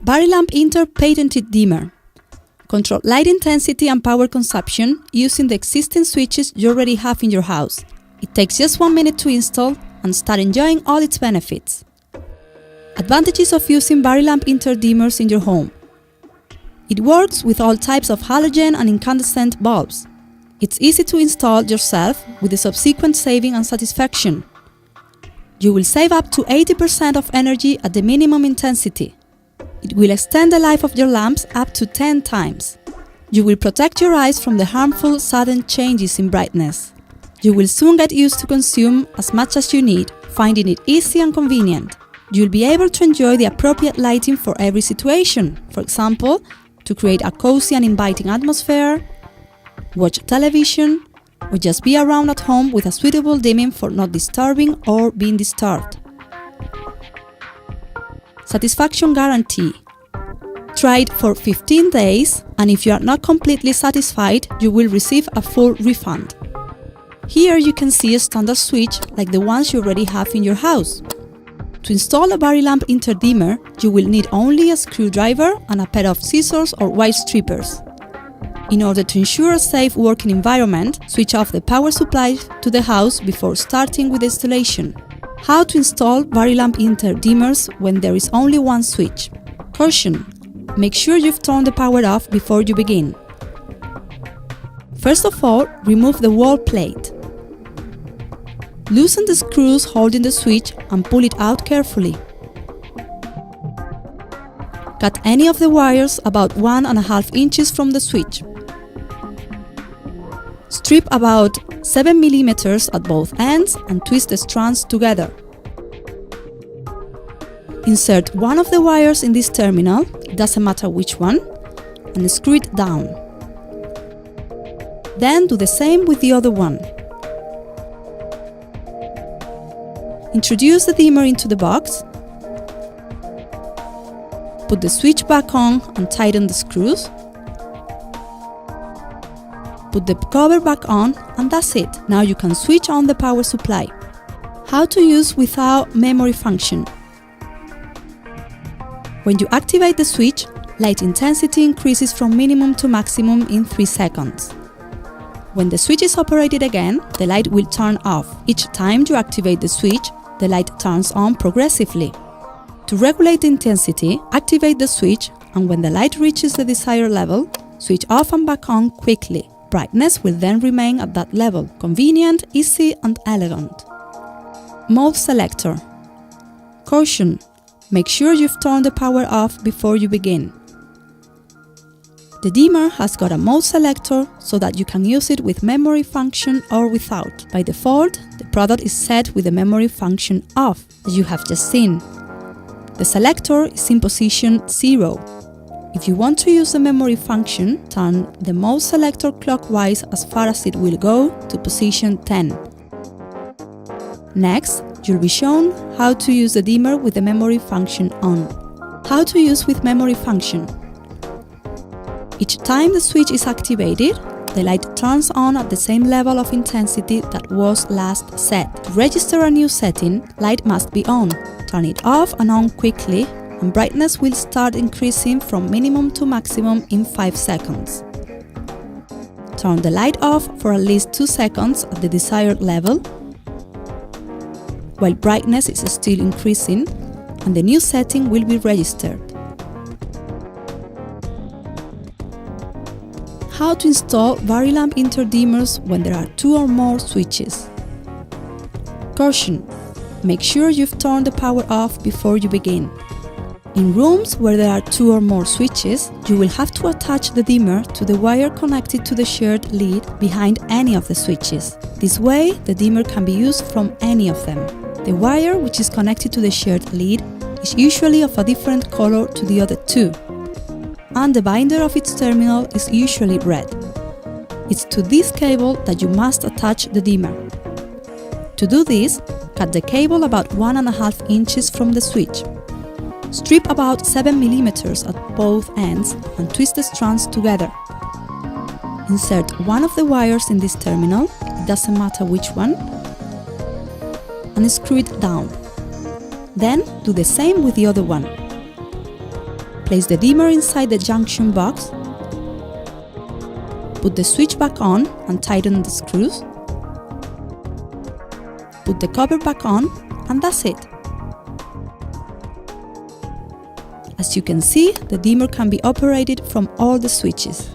VARILAMP Inter patented dimmer. Control light intensity and power consumption using the existing switches you already have in your house. It takes just 1 minute to install and start enjoying all its benefits. Advantages of using VARILAMP Inter dimmers in your home. It works with all types of halogen and incandescent bulbs. It's easy to install yourself with the subsequent saving and satisfaction. You will save up to 80% of energy at the minimum intensity. It will extend the life of your lamps up to 10 times. You will protect your eyes from the harmful sudden changes in brightness. You will soon get used to consume as much as you need, finding it easy and convenient. You'll be able to enjoy the appropriate lighting for every situation. For example, to create a cozy and inviting atmosphere, watch television, or just be around at home with a suitable dimming for not disturbing or being disturbed. Satisfaction guarantee. Try it for 15 days, and if you are not completely satisfied, you will receive a full refund. Here you can see a standard switch like the ones you already have in your house. To install a VARILAMP Inter dimmer, you will need only a screwdriver and a pair of scissors or wire strippers. In order to ensure a safe working environment, switch off the power supply to the house before starting with the installation. How to install VARILAMP Inter dimmers when there is only one switch. Caution: make sure you've turned the power off before you begin. First of all, remove the wall plate. Loosen the screws holding the switch and pull it out carefully. Cut any of the wires about 1.5 inches from the switch. Strip about 7 mm at both ends and twist the strands together. Insert one of the wires in this terminal, it doesn't matter which one, and screw it down. Then do the same with the other one. Introduce the dimmer into the box. Put the switch back on and tighten the screws. Put the cover back on, and that's it. Now you can switch on the power supply. How to use without memory function. When you activate the switch, light intensity increases from minimum to maximum in 3 seconds. When the switch is operated again, the light will turn off. Each time you activate the switch, the light turns on progressively. To regulate the intensity, activate the switch, and when the light reaches the desired level, switch off and back on quickly. Brightness will then remain at that level. Convenient, easy and elegant. Mode selector. Caution: make sure you've turned the power off before you begin. The dimmer has got a mode selector so that you can use it with memory function or without. By default, the product is set with the memory function off, as you have just seen. The selector is in position 0. If you want to use the memory function, turn the mode selector clockwise as far as it will go to position 10. Next, you'll be shown how to use the dimmer with the memory function on. How to use with memory function. Each time the switch is activated, the light turns on at the same level of intensity that was last set. To register a new setting, light must be on. Turn it off and on quickly, and brightness will start increasing from minimum to maximum in 5 seconds. Turn the light off for at least 2 seconds at the desired level, while brightness is still increasing, and the new setting will be registered. How to install VARILAMP Inter dimmers when there are 2 or more switches. Caution: make sure you've turned the power off before you begin. In rooms where there are 2 or more switches, you will have to attach the dimmer to the wire connected to the shared lead behind any of the switches. This way, the dimmer can be used from any of them. The wire which is connected to the shared lead is usually of a different color to the other 2, and the binder of its terminal is usually red. It's to this cable that you must attach the dimmer. To do this, cut the cable about 1.5 inches from the switch. Strip about 7 mm at both ends and twist the strands together. Insert one of the wires in this terminal, it doesn't matter which one, and screw it down. Then do the same with the other one. Place the dimmer inside the junction box. Put the switch back on and tighten the screws. Put the cover back on, and that's it. As you can see, the dimmer can be operated from all the switches.